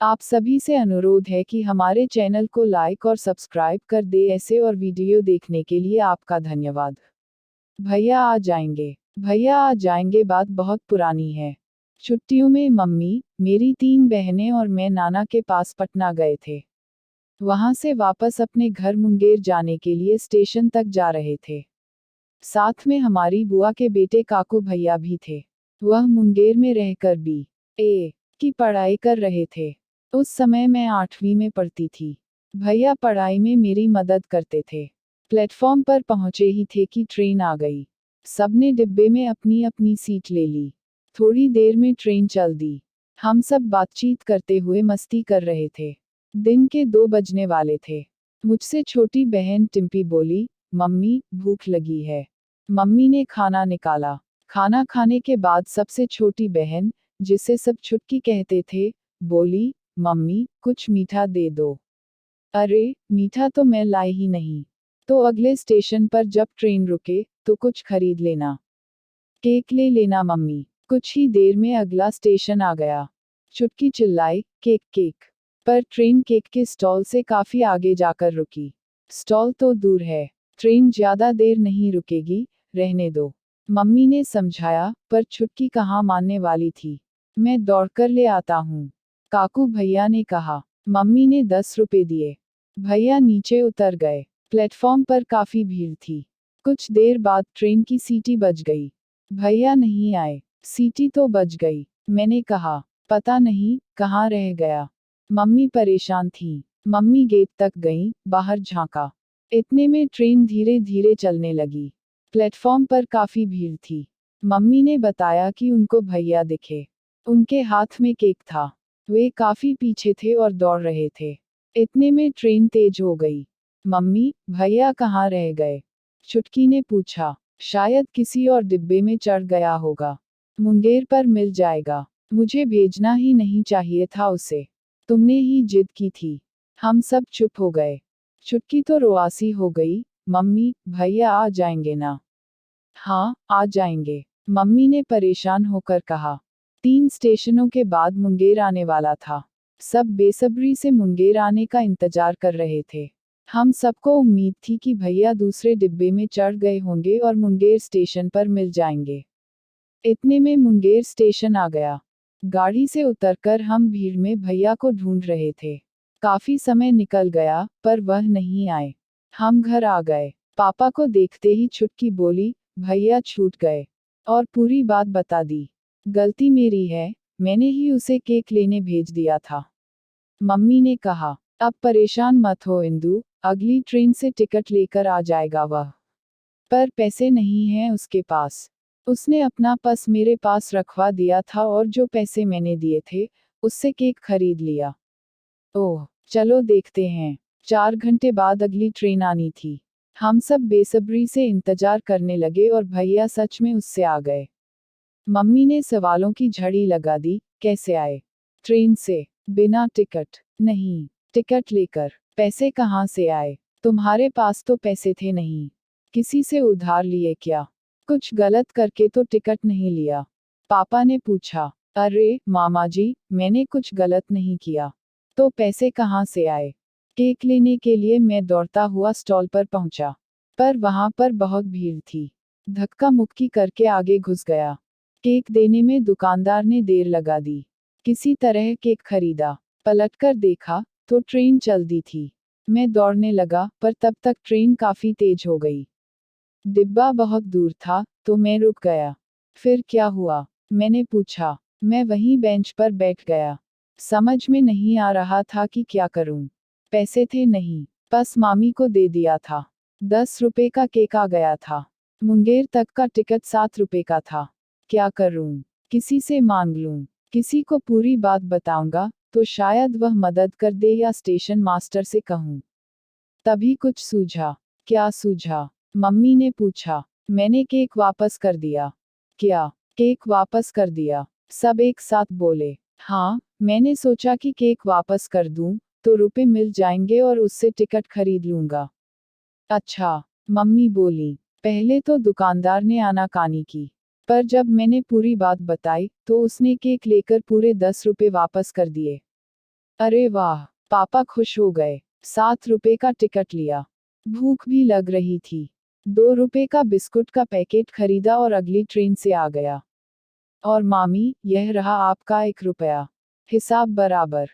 आप सभी से अनुरोध है कि हमारे चैनल को लाइक और सब्सक्राइब कर दे। ऐसे और वीडियो देखने के लिए आपका धन्यवाद। भैया आ जाएंगे, भैया आ जाएंगे बात बहुत पुरानी है। छुट्टियों में मम्मी, मेरी 3 बहनें और मैं नाना के पास पटना गए थे। वहां से वापस अपने घर मुंगेर जाने के लिए स्टेशन तक जा रहे थे। साथ में हमारी बुआ के बेटे काकू भैया भी थे। वह मुंगेर में रहकर BA की पढ़ाई कर रहे थे। उस समय मैं 8वीं में पढ़ती थी। भैया पढ़ाई में मेरी मदद करते थे। प्लेटफॉर्म पर पहुंचे ही थे कि ट्रेन आ गई। सबने डिब्बे में अपनी अपनी सीट ले ली। थोड़ी देर में ट्रेन चल दी। हम सब बातचीत करते हुए मस्ती कर रहे थे। दिन के 2 बजने वाले थे। मुझसे छोटी बहन टिम्पी बोली, मम्मी, भूख लगी है। मम्मी ने खाना निकाला। खाना खाने के बाद सबसे छोटी बहन, जिसे सब छुटकी कहते थे, बोली, मम्मी, कुछ मीठा दे दो। अरे, मीठा तो मैं लाई ही नहीं। तो अगले स्टेशन पर जब ट्रेन रुके, तो कुछ खरीद लेना। केक ले लेना मम्मी। कुछ ही देर में अगला स्टेशन आ गया। छुटकी चिल्लाई, केक केक। पर ट्रेन केक के स्टॉल से काफी आगे जाकर रुकी। स्टॉल तो दूर है। ट्रेन ज्यादा देर नहीं रुकेगी, रहने दो। मम्मी ने समझाया, पर छुटकी कहाँ मानने वाली थी। मैं दौड़कर ले आता हूँ, काकू भैया ने कहा। मम्मी ने 10 रुपए दिए। भैया नीचे उतर गए। प्लेटफॉर्म पर काफी भीड़ थी। कुछ देर बाद ट्रेन की सीटी बज गई। भैया नहीं आए। सीटी तो बज गई। मैंने कहा, पता नहीं कहाँ रह गया। मम्मी परेशान थी। मम्मी गेट तक गईं, बाहर झांका। इतने में ट्रेन धीरे धीरे चलने लगी। प्लेटफॉर्म पर काफी भीड़ थी। मम्मी ने बताया कि उनको भैया दिखे। उनके हाथ में केक था। वे काफी पीछे थे और दौड़ रहे थे। इतने में ट्रेन तेज हो गई। मम्मी, भैया कहाँ रह गए? छुटकी ने पूछा। शायद किसी और डिब्बे में चढ़ गया होगा। मुंगेर पर मिल जाएगा। मुझे भेजना ही नहीं चाहिए था उसे। तुमने ही जिद की थी। हम सब चुप हो गए। छुटकी तो रुआसी हो गई। मम्मी, भैया आ जाएंगे ना? हाँ, आ जाएंगे, मम्मी ने परेशान होकर कहा। 3 स्टेशनों के बाद मुंगेर आने वाला था। सब बेसब्री से मुंगेर आने का इंतजार कर रहे थे। हम सबको उम्मीद थी कि भैया दूसरे डिब्बे में चढ़ गए होंगे और मुंगेर स्टेशन पर मिल जाएंगे। इतने में मुंगेर स्टेशन आ गया। गाड़ी से उतरकर हम भीड़ में भैया को ढूंढ रहे थे। काफी समय निकल गया, पर वह नहीं आए। हम घर आ गए। पापा को देखते ही छुटकी बोली, भैया छूट गए। और पूरी बात बता दी। गलती मेरी है, मैंने ही उसे केक लेने भेज दिया था। मम्मी ने कहा, अब परेशान मत हो इंदु, अगली ट्रेन से टिकट लेकर आ जाएगा वह। पर पैसे नहीं हैं उसके पास। उसने अपना पर्स मेरे पास रखवा दिया था और जो पैसे मैंने दिए थे, उससे केक खरीद लिया। ओह, चलो देखते हैं। 4 घंटे बाद अगली ट्रेन आनी थी। हम सब बेसब्री से इंतजार करने लगे और भैया सच में उससे आ गए। मम्मी ने सवालों की झड़ी लगा दी, कैसे आए? ट्रेन से, बिना टिकट? नहीं, टिकट लेकर। पैसे कहाँ से आए? तुम्हारे पास तो पैसे थे नहीं। किसी से उधार लिए क्या? कुछ गलत करके तो टिकट नहीं लिया? पापा ने पूछा। अरे मामा जी, मैंने कुछ गलत नहीं किया। तो पैसे कहाँ से आए? केक लेने के लिए मैं दौड़ता हुआ स्टॉल पर पहुंचा। पर वहां पर बहुत भीड़ थी। धक्का मुक्की करके आगे घुस गया। केक देने में दुकानदार ने देर लगा दी। किसी तरह केक खरीदा। पलटकर देखा, तो ट्रेन चल दी थी। मैं दौड़ने लगा, पर तब तक ट्रेन काफी तेज हो गई। डिब्बा बहुत दूर था, तो मैं रुक गया। फिर क्या हुआ? मैंने पूछा। मैं वहीं बेंच पर बैठ गया। समझ में नहीं आ रहा था कि क्या करूं। पैसे थे नहीं, बस मामी को दे दिया था। 10 रुपए का केक आ गया था। मुंगेर तक का टिकट 7 रुपए का था। क्या करूं? किसी से मांग लूं? किसी को पूरी बात बताऊंगा, तो शायद वह मदद कर दे या स्टेशन मास्टर से कहूं। तभी कुछ सूझा। क्या सूझा? मम्मी ने पूछा। मैंने केक वापस कर दिया। क्या? केक वापस कर दिया? सब एक साथ बोले। हाँ, मैंने सोचा कि केक वापस कर दूं, तो रुपए मिल जाएंगे और उससे टिकट खरीद लूंगा। अच्छा, मम्मी बोली। पहले तो दुकानदार ने आनाकानी की, पर जब मैंने पूरी बात बताई, तो उसने केक लेकर पूरे 10 रुपए वापस कर दिए। अरे वाह, पापा खुश हो गए। 7 रुपए का टिकट लिया। भूख भी लग रही थी। 2 रुपए का बिस्कुट का पैकेट खरीदा और अगली ट्रेन से आ गया। और मामी, यह रहा आपका 1 रुपया। हिसाब बराबर।